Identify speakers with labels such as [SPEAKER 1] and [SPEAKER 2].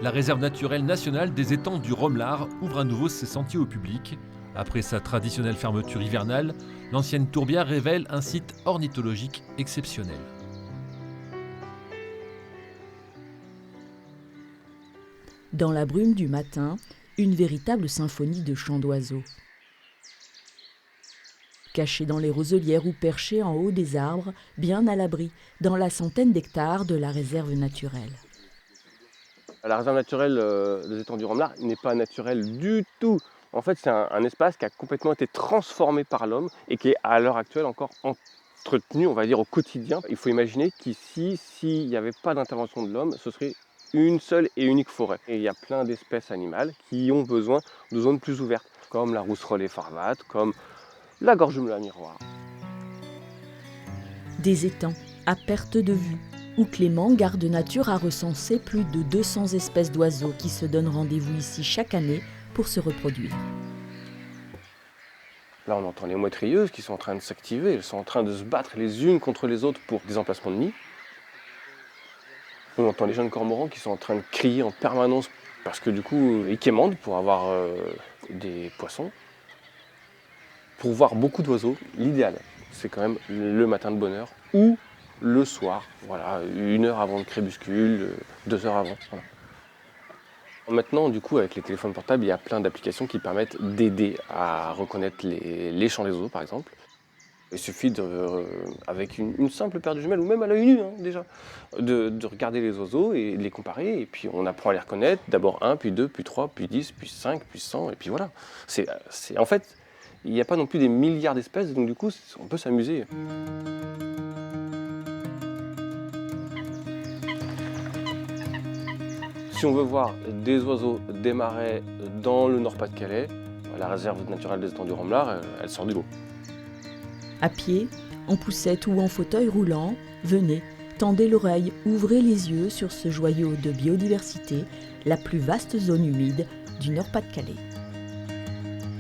[SPEAKER 1] La réserve naturelle nationale des étangs du Romelard ouvre à nouveau ses sentiers au public. Après sa traditionnelle fermeture hivernale, l'ancienne tourbière révèle un site ornithologique exceptionnel.
[SPEAKER 2] Dans la brume du matin, une véritable symphonie de chants d'oiseaux. Cachés dans les roselières ou perchés en haut des arbres, bien à l'abri, dans la centaine d'hectares de la réserve naturelle.
[SPEAKER 3] La réserve naturelle des étangs du Romelard n'est pas naturelle du tout. En fait, c'est un espace qui a complètement été transformé par l'homme et qui est à l'heure actuelle encore entretenu, on va dire, au quotidien. Il faut imaginer qu'ici, s'il n'y avait pas d'intervention de l'homme, ce serait une seule et unique forêt. Et il y a plein d'espèces animales qui ont besoin de zones plus ouvertes, comme la rousserolle effarvate, comme la gorge-moule à miroir.
[SPEAKER 2] Des étangs à perte de vue, où Clément Garde Nature a recensé plus de 200 espèces d'oiseaux qui se donnent rendez-vous ici chaque année pour se reproduire.
[SPEAKER 3] Là, on entend les mouettes rieuses qui sont en train de s'activer. Elles sont en train de se battre les unes contre les autres pour des emplacements de nid. On entend les jeunes cormorans qui sont en train de crier en permanence parce que du coup, ils quémandent pour avoir des poissons. Pour voir beaucoup d'oiseaux, l'idéal, c'est quand même le matin de bonne heure ou le soir, voilà, 1 heure avant le crépuscule, 2 heures avant. Voilà. Maintenant, du coup, avec les téléphones portables, il y a plein d'applications qui permettent d'aider à reconnaître les chants des oiseaux, par exemple. Il suffit, avec une simple paire de jumelles, ou même à l'œil nu, hein, déjà, de regarder les oiseaux et de les comparer. Et puis on apprend à les reconnaître. D'abord 1, puis 2, puis 3, puis 10, puis 5, puis 100, et puis voilà. En fait, il n'y a pas non plus des milliards d'espèces, donc du coup, on peut s'amuser. Si on veut voir des oiseaux, des marais dans le Nord-Pas-de-Calais, la réserve naturelle des étangs du Romelard, elle sort du lot.
[SPEAKER 2] À pied, en poussette ou en fauteuil roulant, venez, tendez l'oreille, ouvrez les yeux sur ce joyau de biodiversité, la plus vaste zone humide du Nord-Pas-de-Calais.